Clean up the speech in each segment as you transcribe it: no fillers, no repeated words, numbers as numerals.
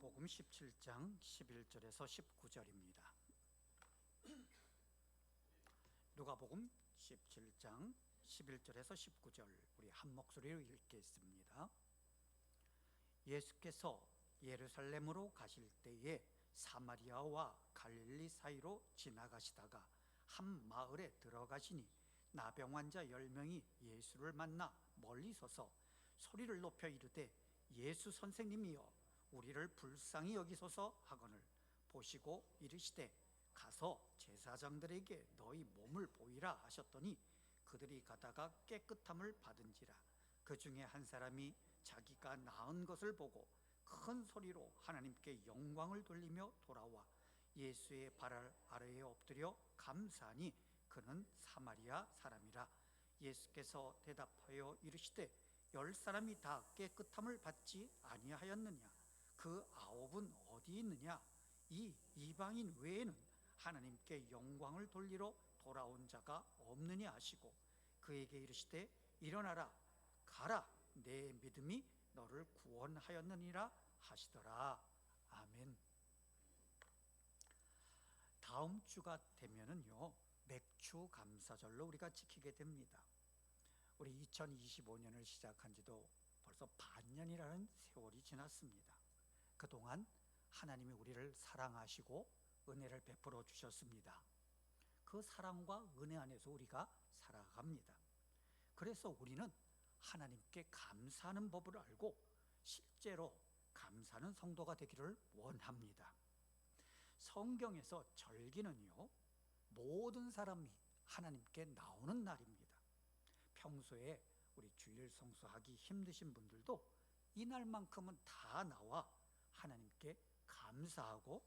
누가복음 17장 11절에서 19절입니다. 누가복음 17장 11절에서 19절 우리 한 목소리로 읽겠습니다. 예수께서 예루살렘으로 가실 때에 사마리아와 갈릴리 사이로 지나가시다가 한 마을에 들어가시니 나병 환자 10명이 예수를 만나 멀리 서서 소리를 높여 이르되 예수 선생님이여 우리를 불쌍히 여기소서 하거늘 보시고 이르시되 가서 제사장들에게 너희 몸을 보이라 하셨더니 그들이 가다가 깨끗함을 받은지라. 그 중에 한 사람이 자기가 나은 것을 보고 큰 소리로 하나님께 영광을 돌리며 돌아와 예수의 발 아래에 엎드려 감사하니 그는 사마리아 사람이라. 예수께서 대답하여 이르시되 10사람이 다 깨끗함을 받지 아니하였느냐? 그 9은 어디 있느냐? 이 이방인 외에는 하나님께 영광을 돌리러 돌아온 자가 없느냐 하시고 그에게 이르시되 일어나라 가라 내 믿음이 너를 구원하였느니라 하시더라. 아멘. 다음 주가 되면은요 맥주 감사절로 우리가 지키게 됩니다. 우리 2025년을 시작한 지도 벌써 반년이라는 세월이 지났습니다. 그동안 하나님이 우리를 사랑하시고 은혜를 베풀어 주셨습니다. 그 사랑과 은혜 안에서 우리가 살아갑니다. 그래서 우리는 하나님께 감사하는 법을 알고 실제로 감사하는 성도가 되기를 원합니다. 성경에서 절기는요 모든 사람이 하나님께 나오는 날입니다. 평소에 우리 주일 성수하기 힘드신 분들도 이날만큼은 다 나와 하나님께 감사하고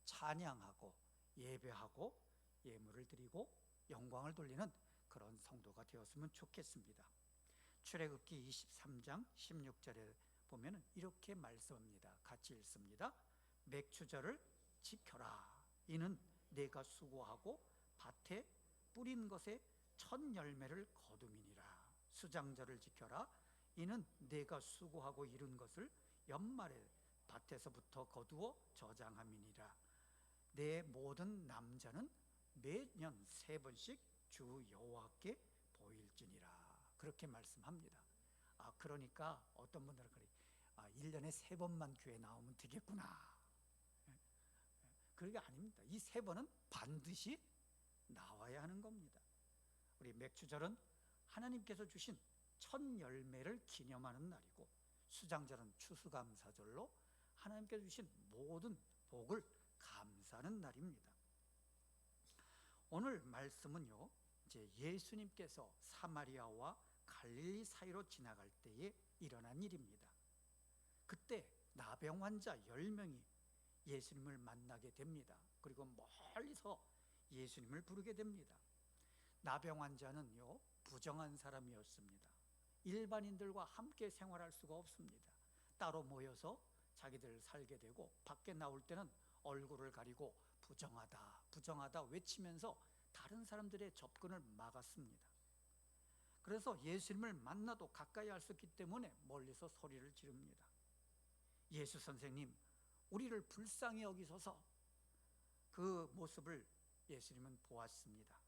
찬양하고 예배하고 예물을 드리고 영광을 돌리는 그런 성도가 되었으면 좋겠습니다. 출애굽기 23장 16절에 보면 이렇게 말씀합니다. 같이 읽습니다. 맥추절을 지켜라. 이는 내가 수고하고 밭에 뿌린 것에 첫 열매를 거둠이니라. 수장절을 지켜라. 이는 내가 수고하고 이룬 것을 연말에 밭에서부터 거두어 저장함이니라. 내 모든 남자는 매년 3번씩 주 여호와께 보일지니라. 그렇게 말씀합니다. 그러니까 어떤 분들은 그래 1년에 3번만 교회 나오면 되겠구나. 그게 아닙니다. 이 3번은 반드시 나와야 하는 겁니다. 우리 맥주절은 하나님께서 주신 첫 열매를 기념하는 날이고 수장절은 추수감사절로 하나님께서 주신 모든 복을 감사하는 날입니다. 오늘 말씀은요 이제 예수님께서 사마리아와 갈릴리 사이로 지나갈 때에 일어난 일입니다. 그때 나병 환자 10명이 예수님을 만나게 됩니다. 그리고 멀리서 예수님을 부르게 됩니다. 나병 환자는요 부정한 사람이었습니다. 일반인들과 함께 생활할 수가 없습니다. 따로 모여서 자기들 살게 되고 밖에 나올 때는 얼굴을 가리고 부정하다 부정하다 외치면서 다른 사람들의 접근을 막았습니다. 그래서 예수님을 만나도 가까이 할 수 없기 때문에 멀리서 소리를 지릅니다. 예수 선생님 우리를 불쌍히 여기소서. 그 모습을 예수님은 보았습니다.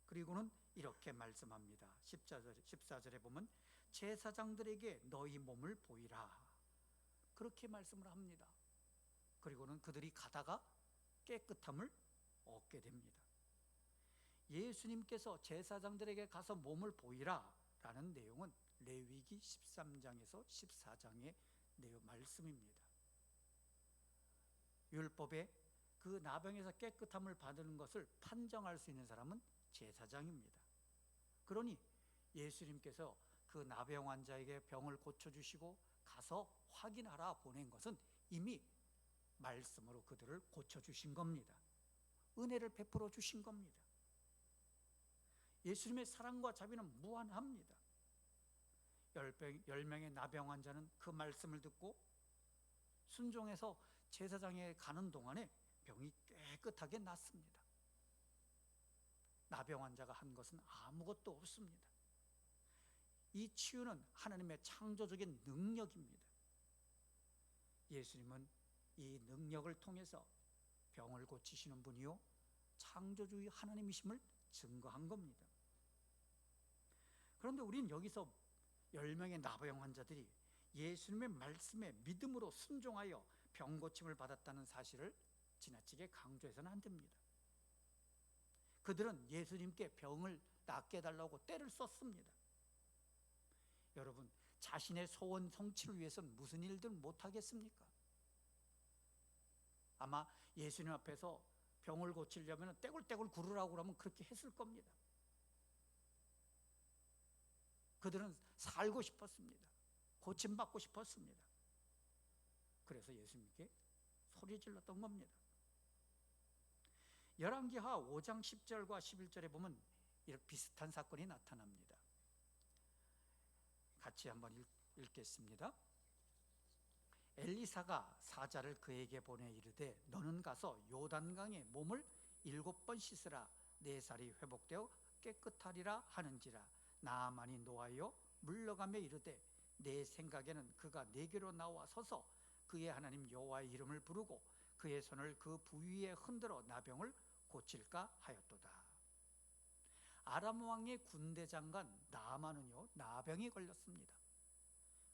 그리고는 이렇게 말씀합니다. 14절에 보면 제사장들에게 너희 몸을 보이라. 그렇게 말씀을 합니다. 그리고는 그들이 가다가 깨끗함을 얻게 됩니다. 예수님께서 제사장들에게 가서 몸을 보이라 라는 내용은 레위기 13장에서 14장의 말씀입니다. 율법에 그 나병에서 깨끗함을 받는 것을 판정할 수 있는 사람은 제사장입니다. 그러니 예수님께서 그 나병 환자에게 병을 고쳐주시고 가서 확인하라 보낸 것은 이미 말씀으로 그들을 고쳐주신 겁니다. 은혜를 베풀어 주신 겁니다. 예수님의 사랑과 자비는 무한합니다. 10명의 나병 환자는 그 말씀을 듣고 순종해서 제사장에 가는 동안에 병이 깨끗하게 낫습니다. 나병 환자가 한 것은 아무것도 없습니다. 이 치유는 하나님의 창조적인 능력입니다. 예수님은 이 능력을 통해서 병을 고치시는 분이요 창조주의 하나님이심을 증거한 겁니다. 그런데 우리는 여기서 10명의 나병 환자들이 예수님의 말씀에 믿음으로 순종하여 병 고침을 받았다는 사실을 지나치게 강조해서는 안 됩니다. 그들은 예수님께 병을 낫게 해달라고 떼를 썼습니다. 여러분, 자신의 소원 성취를 위해서는 무슨 일들 못하겠습니까? 아마 예수님 앞에서 병을 고치려면 떼굴떼굴 구르라고 그러면 그렇게 했을 겁니다. 그들은 살고 싶었습니다. 고침받고 싶었습니다. 그래서 예수님께 소리 질렀던 겁니다. 열왕기하 5장 10절과 11절에 보면 이렇게 비슷한 사건이 나타납니다. 같이 한번 읽겠습니다. 엘리사가 사자를 그에게 보내 이르되 너는 가서 요단강에 몸을 7번 씻으라 네 살이 회복되어 깨끗하리라 하는지라 나아만이 노하여 물러가며 이르되 내 생각에는 그가 내게로 나와 서서 그의 하나님 여호와의 이름을 부르고 그의 손을 그 부위에 흔들어 나병을 고칠까 하였도다. 아람 왕의 군대 장관 나아만은요 나병이 걸렸습니다.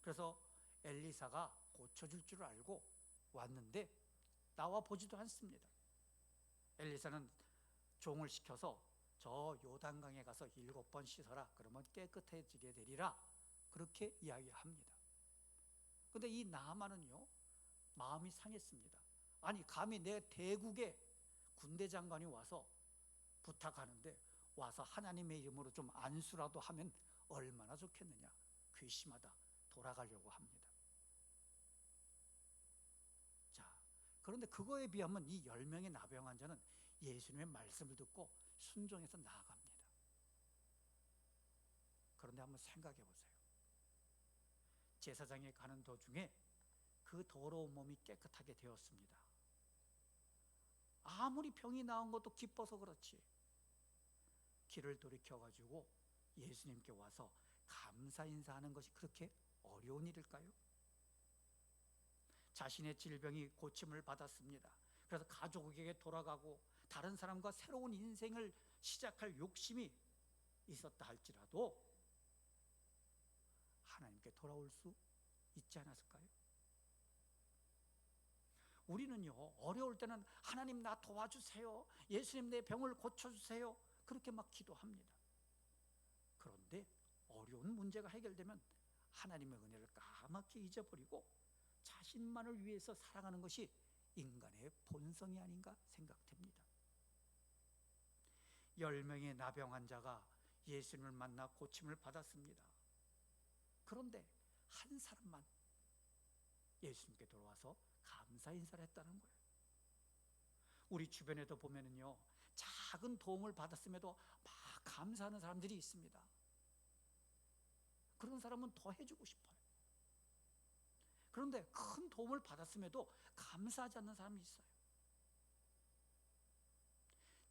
그래서 엘리사가 고쳐줄 줄 알고 왔는데 나와 보지도 않습니다. 엘리사는 종을 시켜서 저 요단강에 가서 7번 씻어라 그러면 깨끗해지게 되리라 그렇게 이야기합니다. 그런데 이 나아만은요 마음이 상했습니다. 아니 감히 내 대국의 군대 장관이 와서 부탁하는데 와서 하나님의 이름으로 좀 안수라도 하면 얼마나 좋겠느냐. 괘씸하다. 돌아가려고 합니다. 자, 그런데 그거에 비하면 이 10명의 나병 환자는 예수님의 말씀을 듣고 순종해서 나아갑니다. 그런데 한번 생각해 보세요. 제사장에 가는 도중에 그 더러운 몸이 깨끗하게 되었습니다. 아무리 병이 나은 것도 기뻐서 그렇지 길을 돌이켜가지고 예수님께 와서 감사 인사하는 것이 그렇게 어려운 일일까요? 자신의 질병이 고침을 받았습니다. 그래서 가족에게 돌아가고 다른 사람과 새로운 인생을 시작할 욕심이 있었다 할지라도 하나님께 돌아올 수 있지 않았을까요? 우리는요 어려울 때는 하나님 나 도와주세요, 예수님 내 병을 고쳐주세요 그렇게 막 기도합니다. 그런데 어려운 문제가 해결되면 하나님의 은혜를 까맣게 잊어버리고 자신만을 위해서 살아가는 것이 인간의 본성이 아닌가 생각됩니다. 10명의 나병 환자가 예수님을 만나 고침을 받았습니다. 그런데 한 사람만 예수님께 돌아와서 감사 인사를 했다는 거예요. 우리 주변에도 보면은요 작은 도움을 받았음에도 막 감사하는 사람들이 있습니다. 그런 사람은 더 해주고 싶어요. 그런데 큰 도움을 받았음에도 감사하지 않는 사람이 있어요.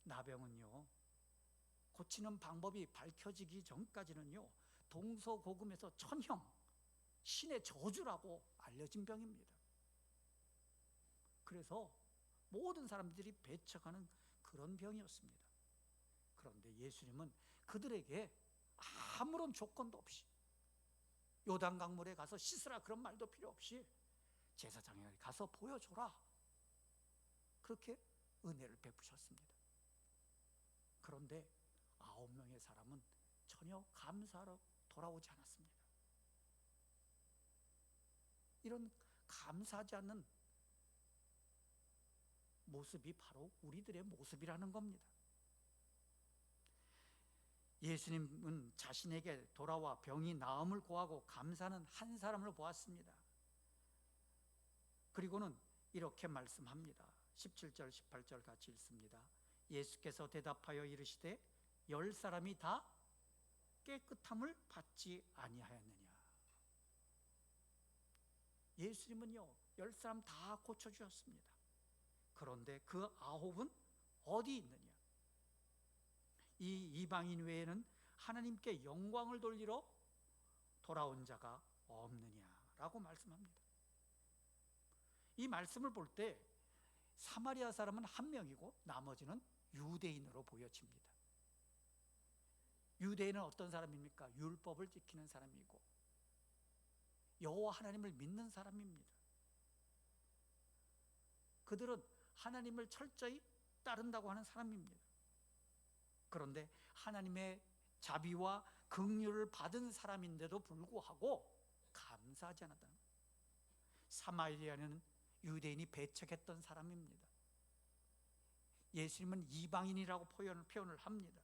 나병은요 고치는 방법이 밝혀지기 전까지는요 동서고금에서 천형, 신의 저주라고 알려진 병입니다. 그래서 모든 사람들이 배척하는 그런 병이었습니다. 그런데 예수님은 그들에게 아무런 조건도 없이 요단강물에 가서 씻으라 그런 말도 필요 없이 제사장에 가서 보여줘라 그렇게 은혜를 베푸셨습니다. 그런데 9명의 사람은 전혀 감사하러 돌아오지 않았습니다. 이런 감사하지 않는 모습이 바로 우리들의 모습이라는 겁니다. 예수님은 자신에게 돌아와 병이 나음을 고하고 감사하는 한 사람을 보았습니다. 그리고는 이렇게 말씀합니다. 17절 18절 같이 읽습니다. 예수께서 대답하여 이르시되 10사람이 다 깨끗함을 받지 아니하였느냐. 예수님은요 10사람 다 고쳐주셨습니다. 그런데 그 9은 어디 있느냐? 이 이방인 외에는 하나님께 영광을 돌리러 돌아온 자가 없느냐라고 말씀합니다. 이 말씀을 볼 때 사마리아 사람은 한 명이고 나머지는 유대인으로 보여집니다. 유대인은 어떤 사람입니까? 율법을 지키는 사람이고 여호와 하나님을 믿는 사람입니다. 그들은 하나님을 철저히 따른다고 하는 사람입니다. 그런데 하나님의 자비와 긍휼을 받은 사람인데도 불구하고 감사하지 않았다는 거예요. 사마리아는 유대인이 배척했던 사람입니다. 예수님은 이방인이라고 표현을 합니다.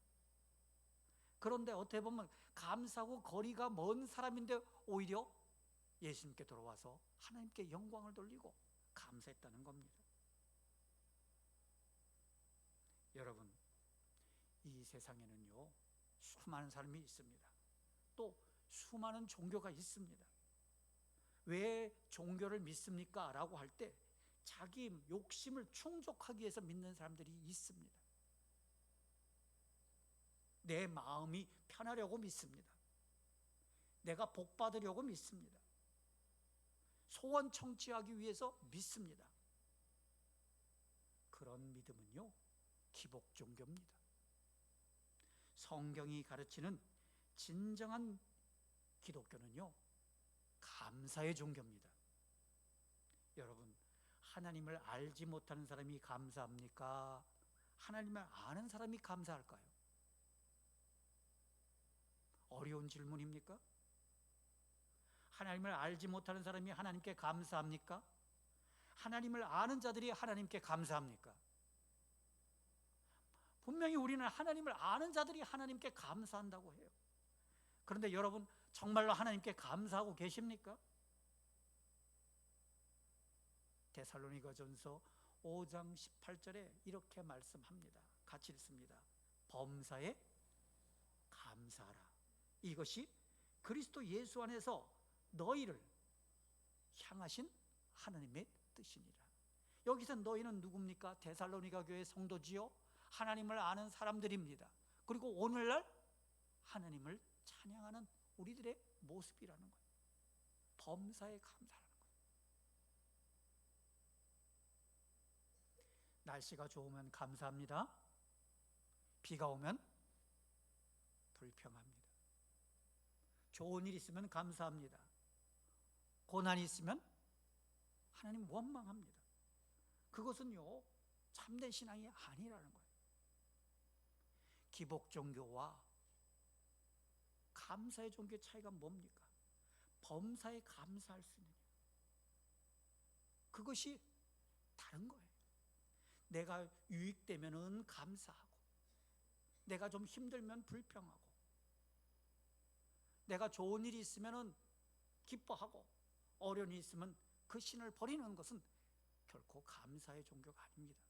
그런데 어떻게 보면 감사하고 거리가 먼 사람인데 오히려 예수님께 돌아와서 하나님께 영광을 돌리고 감사했다는 겁니다. 여러분, 이 세상에는요 수많은 사람이 있습니다. 또 수많은 종교가 있습니다. 왜 종교를 믿습니까? 라고 할 때 자기 욕심을 충족하기 위해서 믿는 사람들이 있습니다. 내 마음이 편하려고 믿습니다. 내가 복 받으려고 믿습니다. 소원 청취하기 위해서 믿습니다. 그런 믿음은요 기복 종교입니다. 성경이 가르치는 진정한 기독교는요 감사의 종교입니다. 여러분, 하나님을 알지 못하는 사람이 감사합니까? 하나님을 아는 사람이 감사할까요? 어려운 질문입니까? 하나님을 알지 못하는 사람이 하나님께 감사합니까? 하나님을 아는 자들이 하나님께 감사합니까? 분명히 우리는 하나님을 아는 자들이 하나님께 감사한다고 해요. 그런데 여러분, 정말로 하나님께 감사하고 계십니까? 데살로니가전서 5장 18절에 이렇게 말씀합니다. 같이 읽습니다. 범사에 감사하라. 이것이 그리스도 예수 안에서 너희를 향하신 하나님의 뜻이니라. 여기서 너희는 누굽니까? 데살로니가 교회 성도지요? 하나님을 아는 사람들입니다. 그리고 오늘날 하나님을 찬양하는 우리들의 모습이라는 거예요. 범사에 감사하는 거예요. 날씨가 좋으면 감사합니다. 비가 오면 불평합니다. 좋은 일 있으면 감사합니다. 고난이 있으면 하나님 원망합니다. 그것은요 참된 신앙이 아니라는 거예요. 기복 종교와 감사의 종교의 차이가 뭡니까? 범사에 감사할 수 있느냐, 그것이 다른 거예요. 내가 유익되면은 감사하고, 내가 좀 힘들면 불평하고, 내가 좋은 일이 있으면은 기뻐하고, 어려운 일이 있으면 그 신을 버리는 것은 결코 감사의 종교가 아닙니다.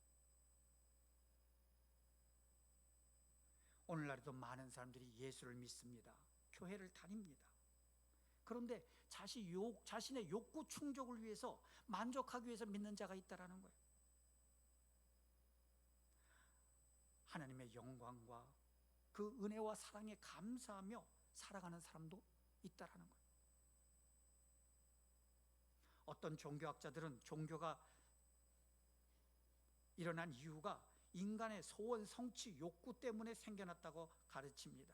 오늘날에도 많은 사람들이 예수를 믿습니다. 교회를 다닙니다. 그런데 자신의 욕구 충족을 위해서, 만족하기 위해서 믿는 자가 있다는 거예요. 하나님의 영광과 그 은혜와 사랑에 감사하며 살아가는 사람도 있다는 거예요. 어떤 종교학자들은 종교가 일어난 이유가 인간의 소원 성취 욕구 때문에 생겨났다고 가르칩니다.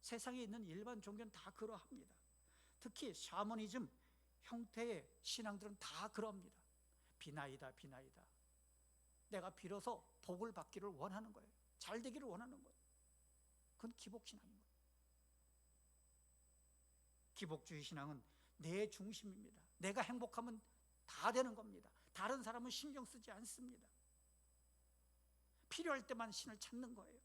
세상에 있는 일반 종교는 다 그러합니다. 특히 샤머니즘 형태의 신앙들은 다 그럽니다. 비나이다, 비나이다. 내가 빌어서 복을 받기를 원하는 거예요. 잘 되기를 원하는 거예요. 그건 기복신앙인 거예요. 기복주의 신앙은 내 중심입니다. 내가 행복하면 다 되는 겁니다. 다른 사람은 신경 쓰지 않습니다. 필요할 때만 신을 찾는 거예요.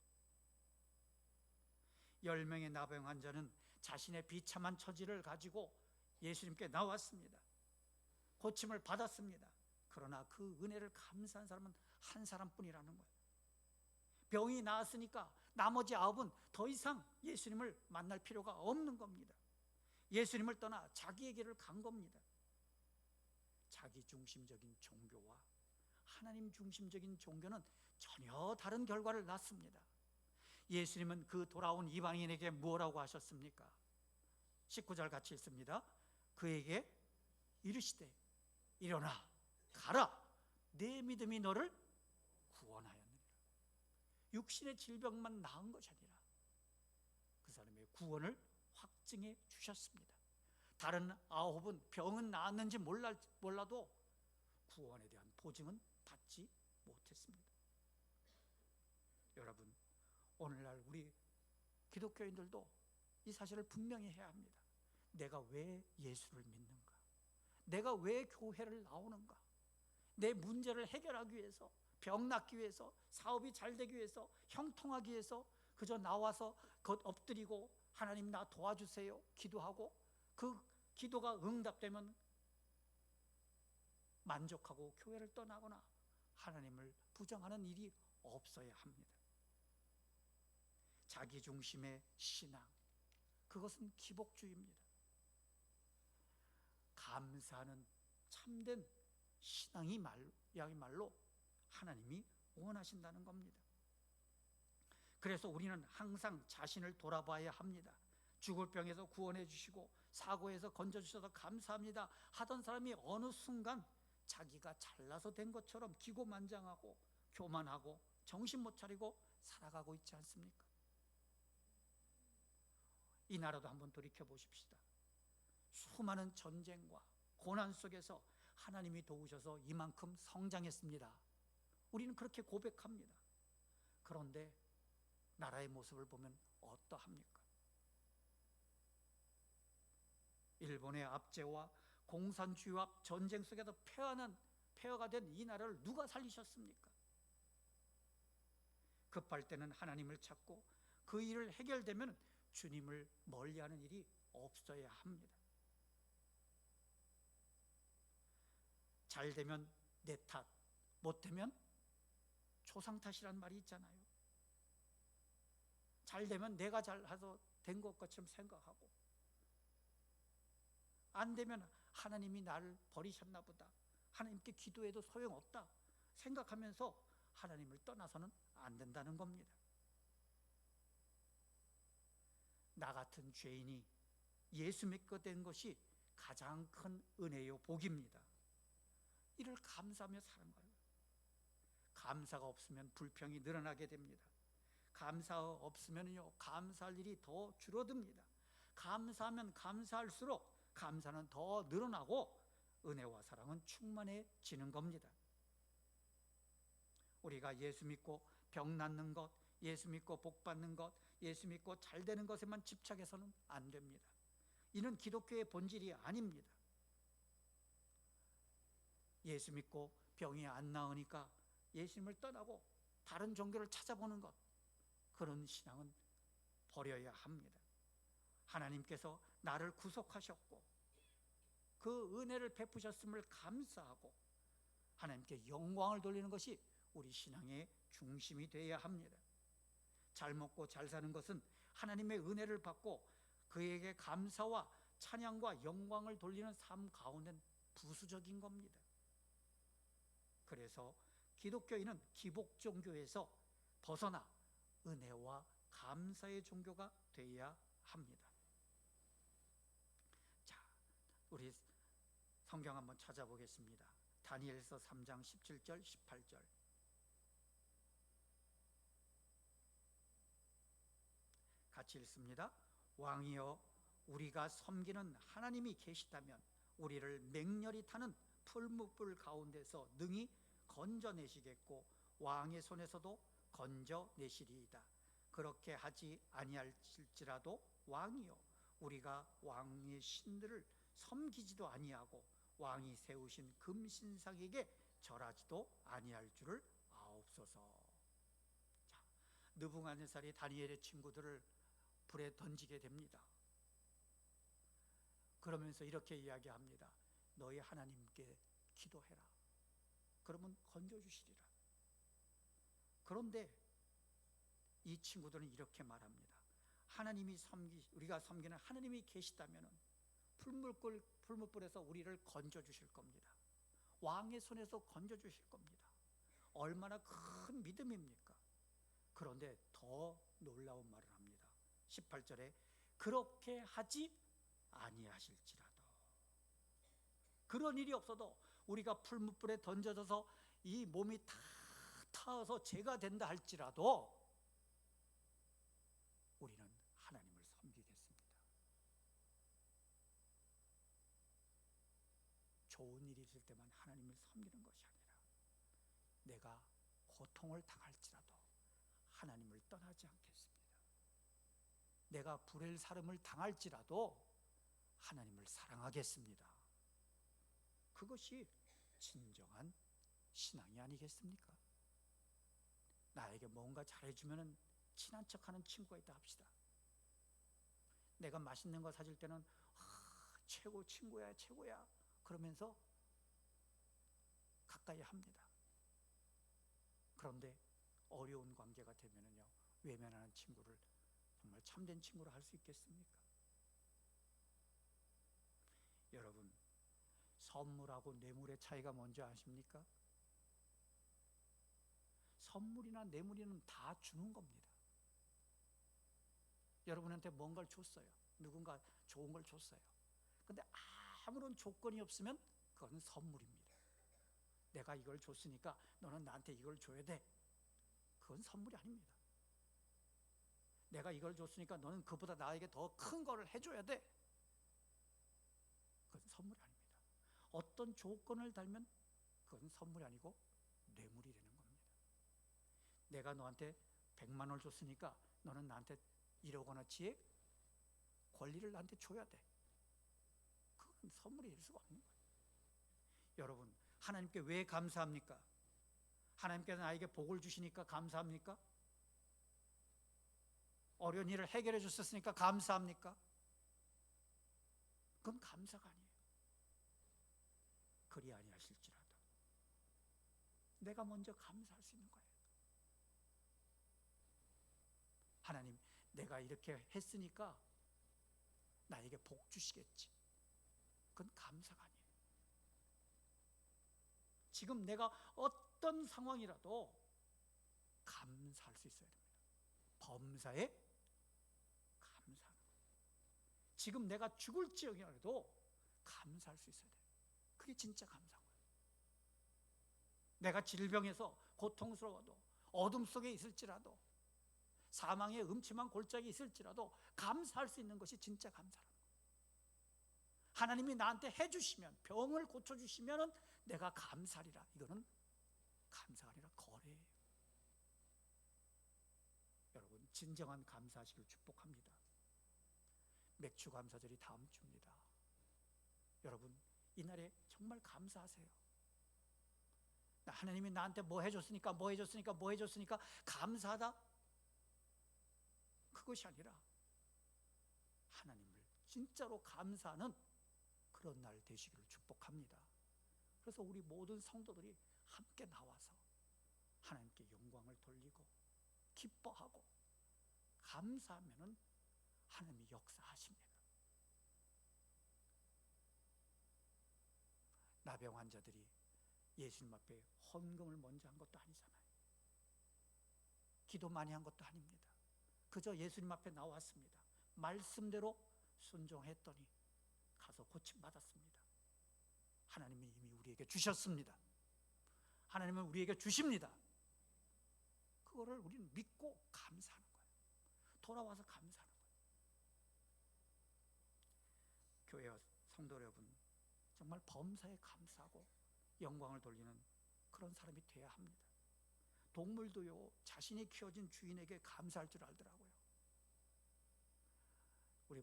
10명의 나병 환자는 자신의 비참한 처지를 가지고 예수님께 나왔습니다. 고침을 받았습니다. 그러나 그 은혜를 감사한 사람은 한 사람뿐이라는 거예요. 병이 나았으니까 나머지 9은 더 이상 예수님을 만날 필요가 없는 겁니다. 예수님을 떠나 자기의 길을 간 겁니다. 자기 중심적인 종교와 하나님 중심적인 종교는 전혀 다른 결과를 낳습니다. 예수님은 그 돌아온 이방인에게 뭐라고 하셨습니까? 19절 같이 읽습니다. 그에게 이르시되 일어나 가라, 내 믿음이 너를 구원하였느니라. 육신의 질병만 나은 것이 아니라 그 사람의 구원을 확증해 주셨습니다. 다른 9은 병은 나았는지 몰라도 구원에 대한 보증은 받지 못했습니다. 여러분, 오늘날 우리 기독교인들도 이 사실을 분명히 해야 합니다. 내가 왜 예수를 믿는가? 내가 왜 교회를 나오는가? 내 문제를 해결하기 위해서, 병 낫기 위해서, 사업이 잘 되기 위해서, 형통하기 위해서 그저 나와서 겉 엎드리고 하나님 나 도와주세요 기도하고 그 기도가 응답되면 만족하고 교회를 떠나거나 하나님을 부정하는 일이 없어야 합니다. 자기중심의 신앙, 그것은 기복주의입니다. 감사하는 참된 신앙이야말로 하나님이 원하신다는 겁니다. 그래서 우리는 항상 자신을 돌아봐야 합니다. 죽을 병에서 구원해 주시고 사고에서 건져주셔서 감사합니다 하던 사람이 어느 순간 자기가 잘나서 된 것처럼 기고만장하고 교만하고 정신 못 차리고 살아가고 있지 않습니까? 이 나라도 한번 돌이켜 보십시다. 수많은 전쟁과 고난 속에서 하나님이 도우셔서 이만큼 성장했습니다. 우리는 그렇게 고백합니다. 그런데 나라의 모습을 보면 어떠합니까? 일본의 압제와 공산주의와 전쟁 속에서 폐허가 된 이 나라를 누가 살리셨습니까? 급할 때는 하나님을 찾고 그 일을 해결되면 주님을 멀리하는 일이 없어야 합니다. 잘 되면 내 탓, 못 되면 조상 탓이란 말이 있잖아요. 잘 되면 내가 잘해서 된 것처럼 생각하고, 안 되면 하나님이 나를 버리셨나 보다, 하나님께 기도해도 소용없다 생각하면서 하나님을 떠나서는 안 된다는 겁니다. 나 같은 죄인이 예수 믿게 된 것이 가장 큰 은혜요 복입니다. 이를 감사하며 사는 거예요. 감사가 없으면 불평이 늘어나게 됩니다. 감사가 없으면요, 감사할 일이 더 줄어듭니다. 감사하면 감사할수록 감사는 더 늘어나고 은혜와 사랑은 충만해지는 겁니다. 우리가 예수 믿고 병 낫는 것, 예수 믿고 복 받는 것, 예수 믿고 잘 되는 것에만 집착해서는 안 됩니다. 이는 기독교의 본질이 아닙니다. 예수 믿고 병이 안 나으니까 예수님을 떠나고 다른 종교를 찾아보는 것, 그런 신앙은 버려야 합니다. 하나님께서 나를 구속하셨고 그 은혜를 베푸셨음을 감사하고 하나님께 영광을 돌리는 것이 우리 신앙의 중심이 되어야 합니다. 잘 먹고 잘 사는 것은 하나님의 은혜를 받고 그에게 감사와 찬양과 영광을 돌리는 삶 가운데 부수적인 겁니다. 그래서 기독교인은 기복 종교에서 벗어나 은혜와 감사의 종교가 되어야 합니다. 자, 우리 성경 한번 찾아보겠습니다. 다니엘서 3장 17절 18절. 같이 읽습니다. 왕이여, 우리가 섬기는 하나님이 계시다면 우리를 맹렬히 타는 풀무불 가운데서 능히 건져내시겠고 왕의 손에서도 건져내시리이다. 그렇게 하지 아니할지라도 왕이여, 우리가 왕의 신들을 섬기지도 아니하고 왕이 세우신 금신상에게 절하지도 아니할 줄을 아옵소서. 자, 느부갓네살이 다니엘의 친구들을 불에 던지게 됩니다. 그러면서 이렇게 이야기합니다. 너희 하나님께 기도해라. 그러면 건져주시리라. 그런데 이 친구들은 이렇게 말합니다. 우리가 섬기는 하나님이 계시다면 풀무불에서 우리를 건져주실 겁니다. 왕의 손에서 건져주실 겁니다. 얼마나 큰 믿음입니까? 그런데 더 놀라운 말을 합니다. 18절에 그렇게 하지 아니하실지라도, 그런 일이 없어도 우리가 풀무불에 던져져서 이 몸이 다 타어서 죄가 된다 할지라도 우리는 하나님을 섬기겠습니다. 좋은 일이 있을 때만 하나님을 섬기는 것이 아니라 내가 고통을 당할지라도 하나님을 떠나지 않겠습니다. 내가 불의 사름을 당할지라도 하나님을 사랑하겠습니다. 그것이 진정한 신앙이 아니겠습니까? 나에게 뭔가 잘해주면 친한 척하는 친구가 있다 합시다. 내가 맛있는 거 사줄 때는 최고 친구야 최고야 그러면서 가까이 합니다. 그런데 어려운 관계가 되면요 외면하는 친구를 정말 참된 친구로 할 수 있겠습니까? 여러분, 선물하고 뇌물의 차이가 뭔지 아십니까? 선물이나 뇌물이는 다 주는 겁니다. 여러분한테 뭔가를 줬어요. 누군가 좋은 걸 줬어요. 근데 아무런 조건이 없으면 그건 선물입니다. 내가 이걸 줬으니까 너는 나한테 이걸 줘야 돼. 그건 선물이 아닙니다. 내가 이걸 줬으니까 너는 그보다 나에게 더 큰 거를 해줘야 돼. 그건 선물이 아닙니다. 어떤 조건을 달면 그건 선물이 아니고 뇌물이 되는 겁니다. 내가 너한테 100만 원을 줬으니까 너는 나한테 1억 원어치의 권리를 나한테 줘야 돼. 그건 선물이 될 수가 없는 거예요. 여러분, 하나님께 왜 감사합니까? 하나님께서 나에게 복을 주시니까 감사합니까? 어려운 일을 해결해 주셨으니까 감사합니까? 그건 감사가 아니에요. 그리 아니하실지라도 내가 먼저 감사할 수 있는 거예요. 하나님, 내가 이렇게 했으니까 나에게 복 주시겠지. 그건 감사가 아니에요. 지금 내가 어떤 상황이라도 감사할 수 있어야 됩니다. 범사에 감사하는 거예요. 지금 내가 죽을지언정도 감사할 수 있어야 돼요. 그게 진짜 감사한 거예요. 내가 질병에서 고통스러워도 어둠 속에 있을지라도 사망의 음침한 골짜기에 있을지라도 감사할 수 있는 것이 진짜 감사라는 거예요. 하나님이 나한테 해주시면, 병을 고쳐주시면 내가 감사하리라. 이거는 감사가 아니라 거래예요. 여러분, 진정한 감사하시길 축복합니다. 맥주 감사절이 다음 주입니다. 여러분, 이날에 정말 감사하세요. 하나님이 나한테 뭐 해줬으니까 감사하다, 그것이 아니라 하나님을 진짜로 감사하는 그런 날 되시기를 축복합니다. 그래서 우리 모든 성도들이 함께 나와서 하나님께 영광을 돌리고 기뻐하고 감사하면은 하나님이 역사하십니다. 나병 환자들이 예수님 앞에 헌금을 먼저 한 것도 아니잖아요. 기도 많이 한 것도 아닙니다. 그저 예수님 앞에 나왔습니다. 말씀대로 순종했더니 가서 고침받았습니다. 하나님이 이미 우리에게 주셨습니다. 하나님은 우리에게 주십니다. 그거를 우리는 믿고 감사하는 거예요. 돌아와서 감사하는 거예요. 교회와 성도 여러분, 정말 범사에 감사하고 영광을 돌리는 그런 사람이 돼야 합니다. 동물도요, 자신이 키워진 주인에게 감사할 줄 알더라고요. 우리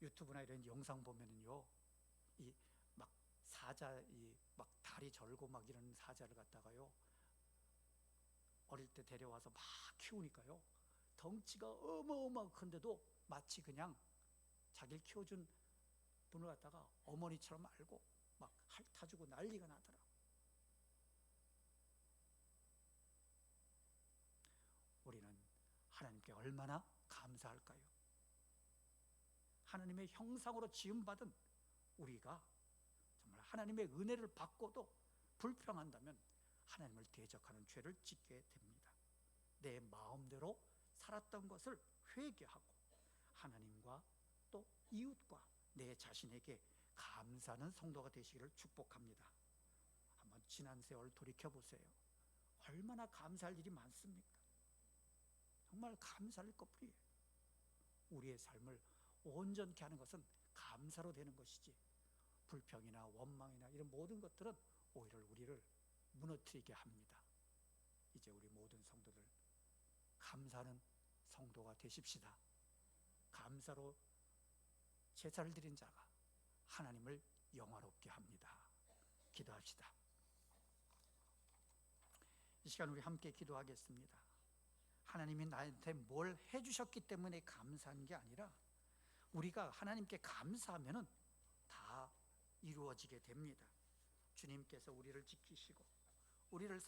유튜브나 이런 영상 보면은요, 이 막 사자, 막 다리 절고 막 이런 사자를 갖다가요, 어릴 때 데려와서 막 키우니까요, 덩치가 어마어마하고 큰데도 마치 그냥 자기를 키워준 분을 갖다가 어머니처럼 알고 막 핥아주고 난리가 나더라고요. 우리는 하나님께 얼마나 감사할까요? 하나님의 형상으로 지음받은 우리가 정말 하나님의 은혜를 받고도 불평한다면 하나님을 대적하는 죄를 짓게 됩니다. 내 마음대로 살았던 것을 회개하고 하나님과 또 이웃과 내 자신에게 감사하는 성도가 되시기를 축복합니다. 지난 세월 돌이켜보세요. 얼마나 감사할 일이 많습니까? 정말 감사할 것뿐이에요. 우리의 삶을 온전케 하는 것은 감사로 되는 것이지, 불평이나 원망이나 이런 모든 것들은 오히려 우리를 무너뜨리게 합니다. 이제 우리 모든 성도들 감사하는 성도가 되십시다. 감사로 제사를 드린 자가 하나님을 영화롭게 합니다. 기도합시다. 이 시간 우리 함께 기도하겠습니다. 하나님이 나한테 뭘 해주셨기 때문에 감사한 게 아니라 우리가 하나님께 감사하면 다 이루어지게 됩니다. 주님께서 우리를 지키시고 우리를